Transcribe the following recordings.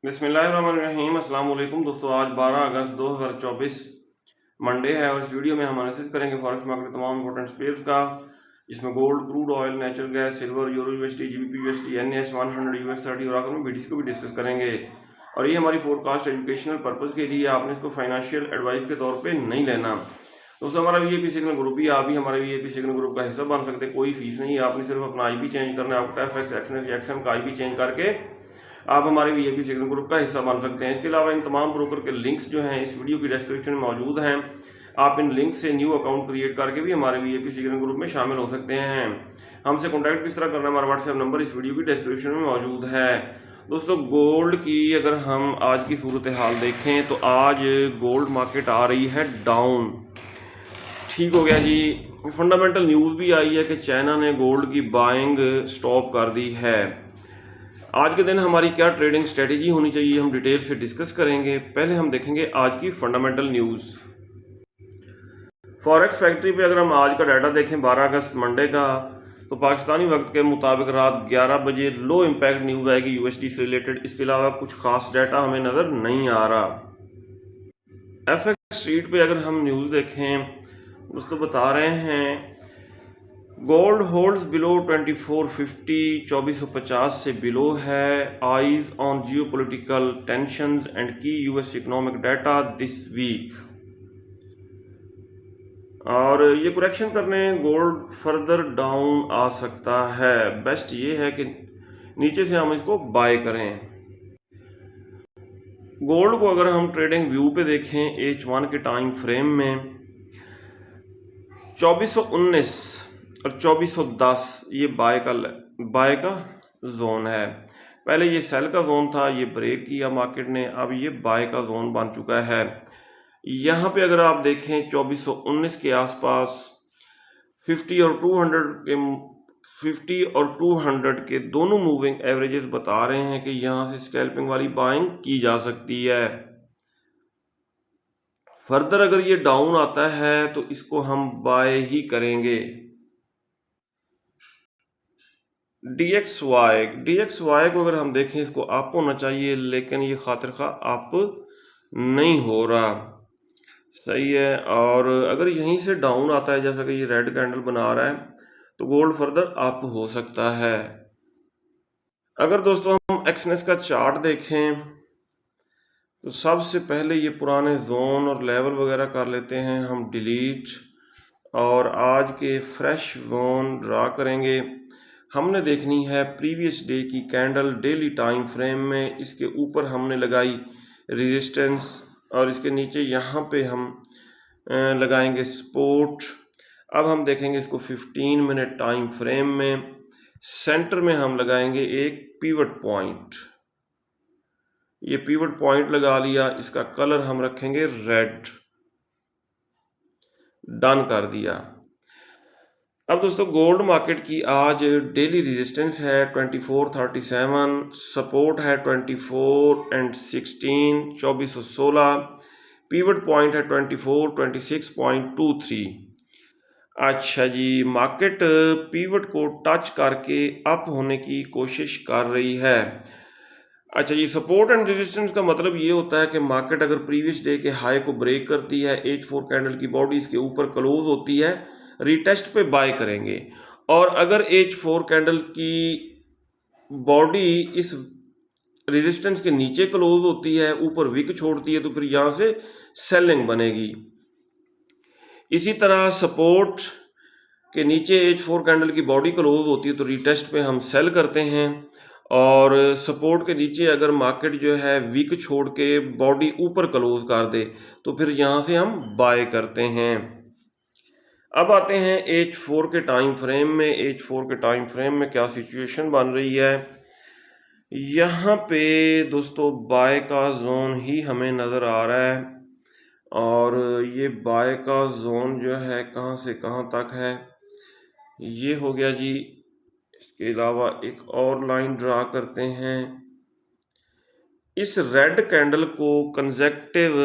बिस्मिल्लाहिर्रहमानिर्रहीम अस्सलाम वालेकुम दोस्तों। आज 12 अगस्त 2024 मंडे है और इस वीडियो में हम एनालिसिस करेंगे फॉरेक्स मार्केट के तमाम इंपॉर्टेंट स्पेयर्स का, जिसमें gold, crude oil, natural gas, silver, euro USD, GBP USD, NS 100, US 30 और आखिर में बीटीसी को भी डिस्कस करेंगे। और ये हमारी फोरकास्ट एजुकेशनल पर्पज़ के लिए, आपने इसको फाइनेंशियल एडवाइस के तौर पर नहीं लेना। दोस्तों हमारा वीआईपी सिग्नल ग्रुप ही, आप भी हमारे वीआईपी सिग्नल ग्रुप का हिस्सा बन सकते हैं। कोई फीस नहीं है, आपने सिर्फ अपना आईपी चेंज करना है। आपको एफएक्स एक्सएनएस एक्सएम का आईपी चेंज करके आप हमारे वीआईपी सिग्नल ग्रुप का हिस्सा बन सकते हैं। इसके अलावा इन तमाम ब्रोकर के लिंक्स जो हैं इस वीडियो की डिस्क्रिप्शन में मौजूद हैं। आप इन लिंक से न्यू अकाउंट क्रिएट करके भी हमारे वीआईपी सिग्नल ग्रुप में शामिल हो सकते हैं। हमसे कॉन्टैक्ट किस तरह करना है, हमारा व्हाट्सएप नंबर इस वीडियो की डिस्क्रिप्शन में मौजूद है। दोस्तों गोल्ड की अगर हम आज की सूरत हाल देखें तो आज गोल्ड मार्केट आ रही है डाउन। ठीक हो गया जी। फंडामेंटल न्यूज़ भी आई है कि चाइना ने गोल्ड की बाइंग स्टॉप कर दी है। आज के दिन हमारी क्या ट्रेडिंग स्ट्रेटेजी होनी चाहिए, हम डिटेल से डिस्कस करेंगे। पहले हम देखेंगे आज की फंडामेंटल न्यूज़। फॉरेक्स फैक्ट्री पे अगर हम आज का डाटा देखें 12 अगस्त मंडे का, तो पाकिस्तानी वक्त के मुताबिक रात 11 बजे लो इम्पैक्ट न्यूज़ आएगी यूएसडी से रिलेटेड। इसके अलावा कुछ खास डाटा हमें नज़र नहीं आ रहा। एफएक्स स्ट्रीट पे अगर हम न्यूज़ देखें दोस्तों बता रहे हैं गोल्ड होल्ड्स बिलो 2450, 2450 से बिलो है। Eyes on geopolitical tensions and key US economic data this week. और ये करेक्शन करने गोल्ड फर्दर डाउन आ सकता है। बेस्ट ये है कि नीचे से हम इसको बाय करें। गोल्ड को अगर हम ट्रेडिंग व्यू पे देखें H1 के टाइम फ्रेम में 2419 और 2410 ये बाय का जोन है। पहले ये सेल का जोन था, ये ब्रेक किया मार्केट ने, अब ये बाय का जोन बन चुका है। यहाँ पे अगर आप देखें 2419 के आसपास 50 और 200 के दोनों मूविंग एवरेजेस बता रहे हैं कि यहाँ से स्कैल्पिंग वाली बाइंग की जा सकती है। फर्दर अगर ये डाउन आता है तो इसको हम बाय ही करेंगे। DXY को अगर हम देखें इसको अप होना चाहिए, लेकिन ये खातिर खा अप नहीं हो रहा। सही है। और अगर यहीं से डाउन आता है जैसा कि ये रेड कैंडल बना रहा है तो गोल्ड फर्दर अप हो सकता है। अगर दोस्तों हम एक्सनेस का चार्ट देखें तो सबसे पहले ये पुराने जोन और लेवल वगैरह कर लेते हैं हम डिलीट, और आज के फ्रेश जोन ड्रा करेंगे। हमने देखनी है प्रीवियस डे की कैंडल डेली टाइम फ्रेम में। इसके ऊपर हमने लगाई रेजिस्टेंस और इसके नीचे यहाँ पे हम लगाएंगे सपोर्ट। अब हम देखेंगे इसको 15 मिनट टाइम फ्रेम में। सेंटर में हम लगाएंगे एक पिवट पॉइंट। ये पिवट पॉइंट लगा लिया, इसका कलर हम रखेंगे रेड। डन कर दिया। अब दोस्तों गोल्ड मार्केट की आज डेली रेजिस्टेंस है 2437, सपोर्ट है 24 एंड 16, 2416, पिवट पॉइंट है 26.23। अच्छा जी, मार्केट पिवट को टच करके अप होने की कोशिश कर रही है। अच्छा जी, सपोर्ट एंड रेजिस्टेंस का मतलब ये होता है कि मार्केट अगर प्रीवियस डे के हाई को ब्रेक करती है, H4 कैंडल की बॉडी इसके ऊपर क्लोज होती है, रीटेस्ट पे बाय करेंगे। और अगर H4 कैंडल की बॉडी इस रेजिस्टेंस के नीचे क्लोज होती है, ऊपर विक छोड़ती है, तो फिर यहाँ से सेलिंग बनेगी। इसी तरह सपोर्ट के नीचे H4 कैंडल की बॉडी क्लोज होती है तो रीटेस्ट पे हम सेल करते हैं। और सपोर्ट के नीचे अगर मार्केट जो है वीक छोड़ के बॉडी ऊपर क्लोज कर दे तो फिर यहाँ से हम बाय करते हैं। अब आते हैं H4 के टाइम फ्रेम में। H4 के टाइम फ्रेम में क्या सिचुएशन बन रही है, यहाँ पे दोस्तों बाय का जोन ही हमें नज़र आ रहा है। और ये बाय का जोन जो है कहाँ से कहाँ तक है, ये हो गया जी। इसके अलावा एक और लाइन ड्रा करते हैं। इस रेड कैंडल को कंसेक्टिव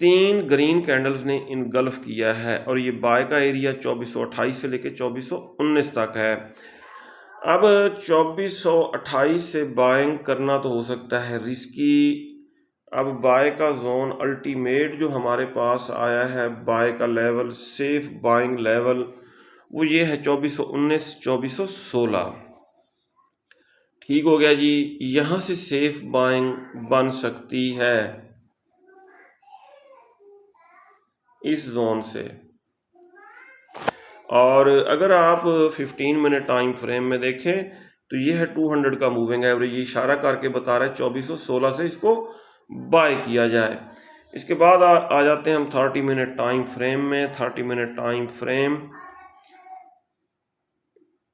3 ग्रीन कैंडल्स ने इनगल्फ किया है और ये बाय का एरिया 2428 से लेके 2419 तक है। अब 2428 से बाइंग करना तो हो सकता है रिस्की। अब बाय का जोन अल्टीमेट जो हमारे पास आया है, बाय का लेवल, सेफ बाइंग लेवल, वो ये है 2419 2416। ठीक हो गया जी। यहाँ से सेफ बाइंग बन सकती है इस जोन से। और अगर आप 15 मिनट टाइम फ्रेम में देखें तो ये है 200 का मूविंग एवरेज, ये इशारा करके बता रहा है 2416 से इसको बाय किया जाए। इसके बाद आ जाते हैं हम 30 मिनट टाइम फ्रेम में। 30 मिनट टाइम फ्रेम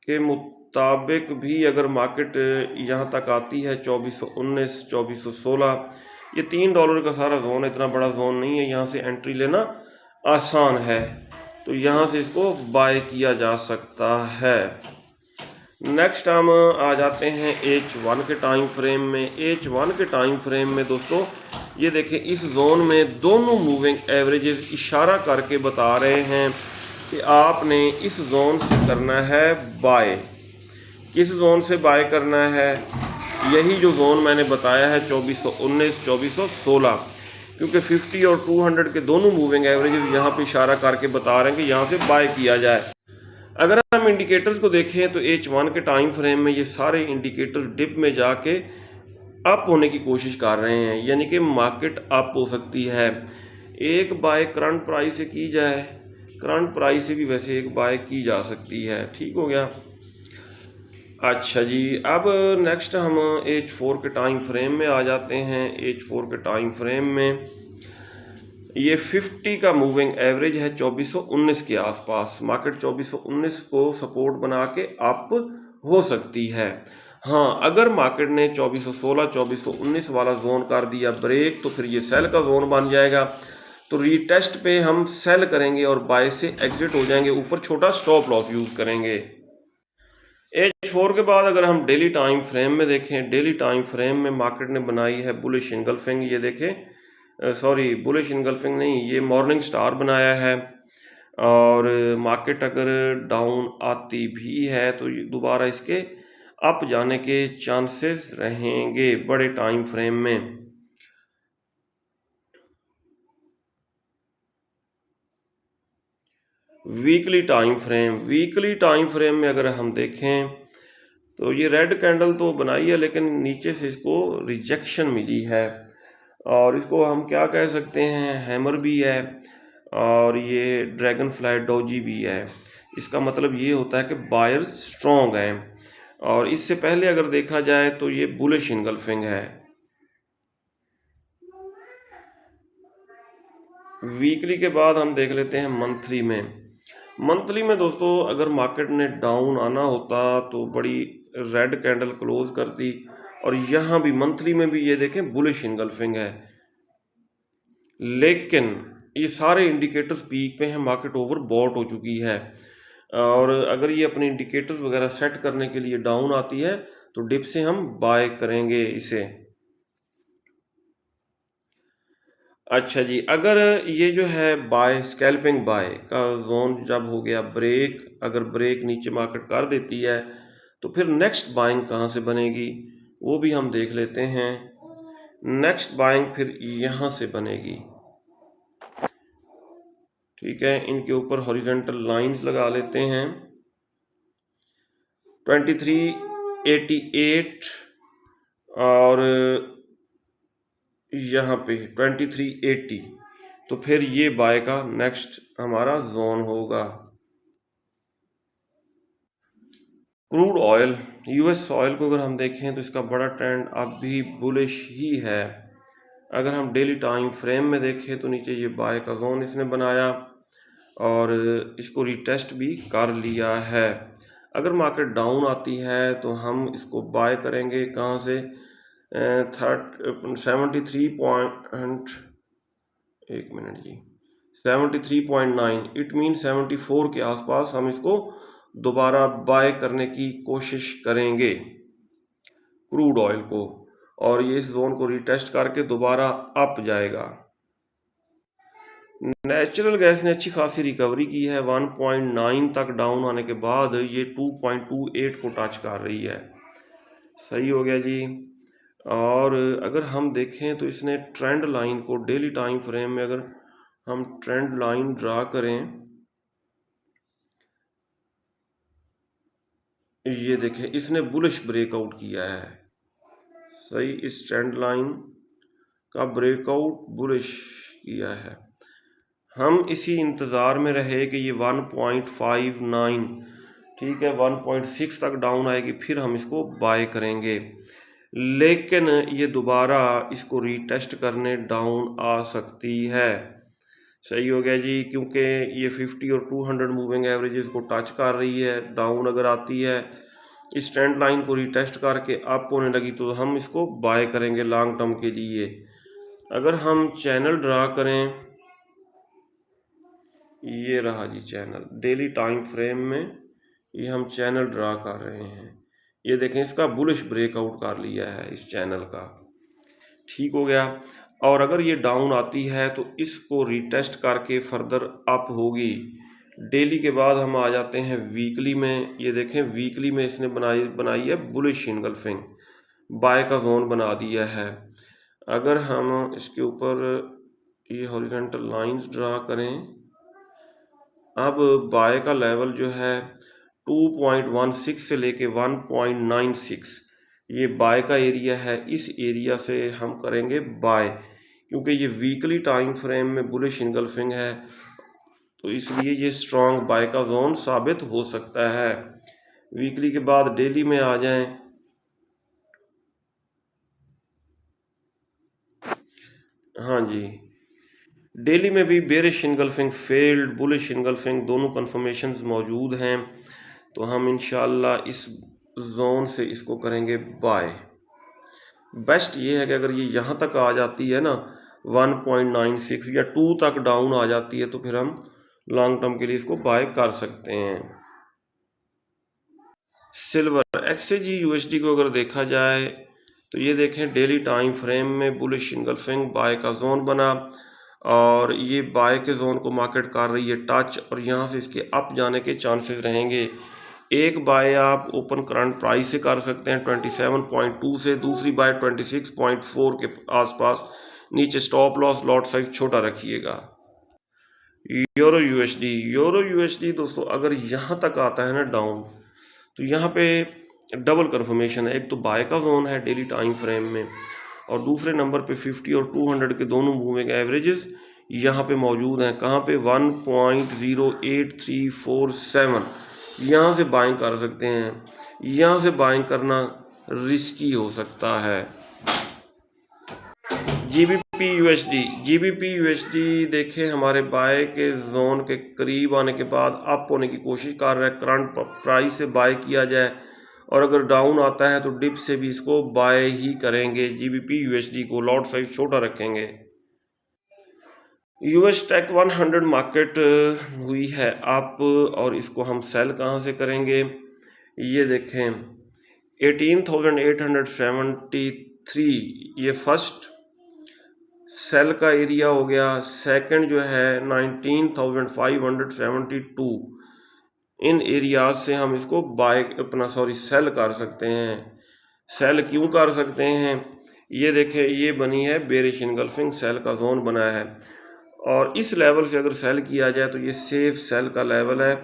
के मुताबिक भी अगर मार्केट यहाँ तक आती है 2419 2416, ये $3 का सारा जोन है, इतना बड़ा जोन नहीं है, यहाँ से एंट्री लेना आसान है, तो यहाँ से इसको बाय किया जा सकता है। नेक्स्ट हम आ जाते हैं H1 के टाइम फ्रेम में। H1 के टाइम फ्रेम में दोस्तों ये देखें, इस जोन में दोनों मूविंग एवरेजेस इशारा करके बता रहे हैं कि आपने इस जोन से करना है बाय। किस जोन से बाय करना है? यही जो जोन मैंने बताया है 2419 2416, क्योंकि 50 और 200 के दोनों मूविंग एवरेजेस यहाँ पे इशारा करके बता रहे हैं कि यहाँ से बाय किया जाए। अगर हम इंडिकेटर्स को देखें तो H1 के टाइम फ्रेम में ये सारे इंडिकेटर्स डिप में जाके अप होने की कोशिश कर रहे हैं, यानी कि मार्केट अप हो सकती है। एक बाय करंट प्राइस से की जाए, करंट प्राइस से भी वैसे एक बाय की जा सकती है। ठीक हो गया। अच्छा जी, अब नेक्स्ट हम H4 के टाइम फ्रेम में आ जाते हैं। H4 के टाइम फ्रेम में ये 50 का मूविंग एवरेज है 2419 के आसपास। मार्केट 2419 को सपोर्ट बना के अप हो सकती है। हाँ, अगर मार्केट ने 2416 2419 वाला जोन कर दिया ब्रेक, तो फिर ये सेल का जोन बन जाएगा, तो रीटेस्ट पे हम सेल करेंगे और बाय से एग्जिट हो जाएंगे, ऊपर छोटा स्टॉप लॉस यूज करेंगे। H4 के बाद अगर हम डेली टाइम फ्रेम में देखें, डेली टाइम फ्रेम में मार्केट ने बनाई है बुलिश इंगल्फिंग। ये देखें, सॉरी बुलिश इंगल्फिंग नहीं, ये मॉर्निंग स्टार बनाया है। और मार्केट अगर डाउन आती भी है तो दोबारा इसके अप जाने के चांसेस रहेंगे बड़े टाइम फ्रेम में। Weekly time frame, weekly time frame में अगर हम देखें तो ये रेड कैंडल तो बनाई है, लेकिन नीचे से इसको रिजेक्शन मिली है, और इसको हम क्या कह सकते हैं, हैमर भी है और ये ड्रैगन फ्लाई डोजी भी है। इसका मतलब ये होता है कि बायर्स स्ट्रॉन्ग हैं। और इससे पहले अगर देखा जाए तो ये बुलिश इनगल्फिंग है। वीकली के बाद हम देख लेते हैं मंथली में। मंथली में दोस्तों अगर मार्केट ने डाउन आना होता तो बड़ी रेड कैंडल क्लोज करती, और यहाँ भी मंथली में भी ये देखें बुलिश इनगल्फिंग है, लेकिन ये सारे इंडिकेटर्स पीक पे हैं, मार्केट ओवर बॉट हो चुकी है। और अगर ये अपने इंडिकेटर्स वगैरह सेट करने के लिए डाउन आती है तो डिप से हम बाय करेंगे इसे। अच्छा जी, अगर ये जो है बाय स्कैल्पिंग बाय का जोन जब हो गया ब्रेक, अगर ब्रेक नीचे मार्केट कर देती है तो फिर नेक्स्ट बाइंग कहाँ से बनेगी वो भी हम देख लेते हैं। नेक्स्ट बाइंग फिर यहाँ से बनेगी। ठीक है, इनके ऊपर हॉरिजॉन्टल लाइंस लगा लेते हैं। 2388 और यहाँ पे 2380, तो फिर ये बाय का नेक्स्ट हमारा जोन होगा। क्रूड ऑयल, यूएस ऑयल को अगर हम देखें तो इसका बड़ा ट्रेंड अब भी बुलिश ही है। अगर हम डेली टाइम फ्रेम में देखें तो नीचे ये बाय का जोन इसने बनाया और इसको रिटेस्ट भी कर लिया है। अगर मार्केट डाउन आती है तो हम इसको बाय करेंगे कहाँ से, 73 पॉइंट, एक मिनट जी, 73.9, इट मीन 74 के आसपास हम इसको दोबारा बाय करने की कोशिश करेंगे क्रूड ऑयल को, और ये इस जोन को रिटेस्ट करके दोबारा अप जाएगा। नेचुरल गैस ने अच्छी खासी रिकवरी की है, 1.9 तक डाउन आने के बाद ये 2.28 को टच कर रही है। सही हो गया जी। और अगर हम देखें तो इसने ट्रेंड लाइन को डेली टाइम फ्रेम में, अगर हम ट्रेंड लाइन ड्रा करें, ये देखें इसने बुलिश ब्रेकआउट किया है। सही, इस ट्रेंड लाइन का ब्रेकआउट बुलिश किया है। हम इसी इंतज़ार में रहे कि ये 1.59, ठीक है, 1.6 तक डाउन आएगी, फिर हम इसको बाय करेंगे। लेकिन ये दोबारा इसको रीटेस्ट करने डाउन आ सकती है। सही हो गया जी, क्योंकि ये 50 और 200 मूविंग एवरेजेस को टच कर रही है। डाउन अगर आती है, इस ट्रेंड लाइन को रीटेस्ट करके अप होने लगी तो हम इसको बाय करेंगे लॉन्ग टर्म के लिए। अगर हम चैनल ड्रा करें, ये रहा जी चैनल, डेली टाइम फ्रेम में ये हम चैनल ड्रा कर रहे हैं। ये देखें इसका बुलिश ब्रेकआउट कर लिया है इस चैनल का, ठीक हो गया। और अगर ये डाउन आती है तो इसको रीटेस्ट करके फर्दर अप होगी। डेली के बाद हम आ जाते हैं वीकली में। ये देखें वीकली में इसने बनाई है बुलिश इनगल्फिंग, बाय का जोन बना दिया है। अगर हम इसके ऊपर ये हॉरिजॉन्टल लाइंस ड्रा करें, अब बाय का लेवल जो है 2.16 से लेके 1.96, ये बाय का एरिया है। इस एरिया से हम करेंगे बाय, क्योंकि ये वीकली टाइम फ्रेम में बुलिश इनगल्फिंग है, तो इसलिए ये स्ट्रॉन्ग बाय का जोन साबित हो सकता है। वीकली के बाद डेली में आ जाएं, हाँ जी, डेली में भी bearish engulfing failed, bullish engulfing दोनों कन्फर्मेशंस मौजूद हैं। तो हम इंशाल्लाह इस जोन से इसको करेंगे बाय। बेस्ट ये है कि अगर ये यहाँ तक आ जाती है ना 1.96 या 2 तक डाउन आ जाती है, तो फिर हम लॉन्ग टर्म के लिए इसको बाय कर सकते हैं। सिल्वर एक्सचेंज यूएसडी को अगर देखा जाए तो ये देखें डेली टाइम फ्रेम में बुलिश इनगल्फिंग बाय का जोन बना, और ये बाय के जोन को मार्केट कर रही है टच, और यहाँ से इसके अप जाने के चांसेस रहेंगे। एक बाय आप ओपन करंट प्राइस से कर सकते हैं 27.2 से, दूसरी बाय 26.4 के आसपास। नीचे स्टॉप लॉस लॉट साइज छोटा रखिएगा। यूरो यूएसडी दोस्तों अगर यहाँ तक आता है ना डाउन, तो यहाँ पे डबल कंफर्मेशन है। एक तो बाय का जोन है डेली टाइम फ्रेम में, और दूसरे नंबर पे 50 और 200 के दोनों मूविंग एवरेजेस यहाँ पे मौजूद हैं। कहाँ पे 1.08347, यहाँ से बाइंग कर सकते हैं। यहाँ से बाइंग करना रिस्की हो सकता है। जीबीपी यूएसडी देखें हमारे बाय के जोन के करीब आने के बाद अप होने की कोशिश कर रहा है। करंट प्राइस से बाय किया जाए, और अगर डाउन आता है तो डिप से भी इसको बाय ही करेंगे। जीबीपी यूएसडी को लॉट साइज छोटा रखेंगे। यूएस टेक 100 मार्केट हुई है अप, और इसको हम सेल कहाँ से करेंगे, ये देखें 18,873 ये फर्स्ट सेल का एरिया हो गया। सेकंड जो है 19,572, इन एरियाज से हम इसको बाय सेल कर सकते हैं। सेल क्यों कर सकते हैं, ये देखें ये बनी है बेरिश इनगल्फिंग सेल का जोन बना है, और इस लेवल से अगर सेल किया जाए तो ये सेफ सेल का लेवल है,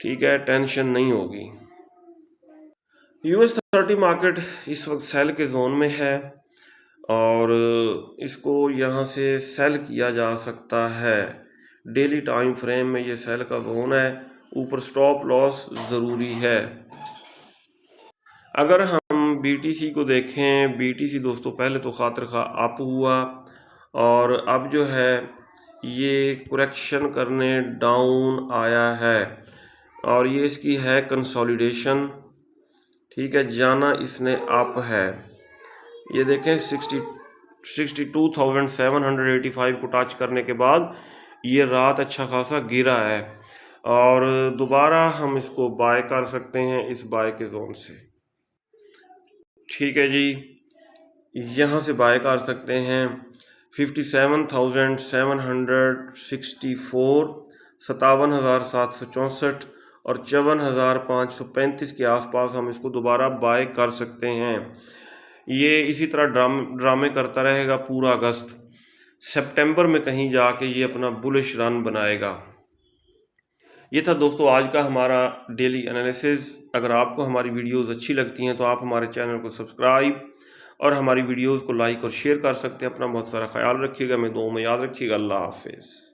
ठीक है, टेंशन नहीं होगी। यूएस 30 मार्केट इस वक्त सेल के जोन में है, और इसको यहाँ से सेल किया जा सकता है। डेली टाइम फ्रेम में ये सेल का जोन है, ऊपर स्टॉप लॉस ज़रूरी है। अगर हम बीटीसी को देखें, बीटीसी दोस्तों पहले तो खातिर खा अप हुआ, और अब जो है ये करेक्शन करने डाउन आया है, और ये इसकी है कंसोलिडेशन, ठीक है, जाना इसने अप है। ये देखें 62,785 को टच करने के बाद ये रात अच्छा खासा गिरा है, और दोबारा हम इसको बाय कर सकते हैं इस बाय के जोन से, ठीक है जी, यहाँ से बाय कर सकते हैं। 57,764, 57,764 और 54,535 के आसपास हम इसको दोबारा बाय कर सकते हैं। ये इसी तरह ड्रामे करता रहेगा पूरा अगस्त। सितंबर में कहीं जाके ये अपना बुलिश रन बनाएगा। ये था दोस्तों आज का हमारा डेली एनालिसिस। अगर आपको हमारी वीडियोस अच्छी लगती हैं तो आप हमारे चैनल को सब्सक्राइब और हमारी वीडियोस को लाइक और शेयर कर सकते हैं। अपना बहुत सारा ख्याल रखिएगा, मैं दुआओं में याद रखिएगा। अल्लाह हाफिज़।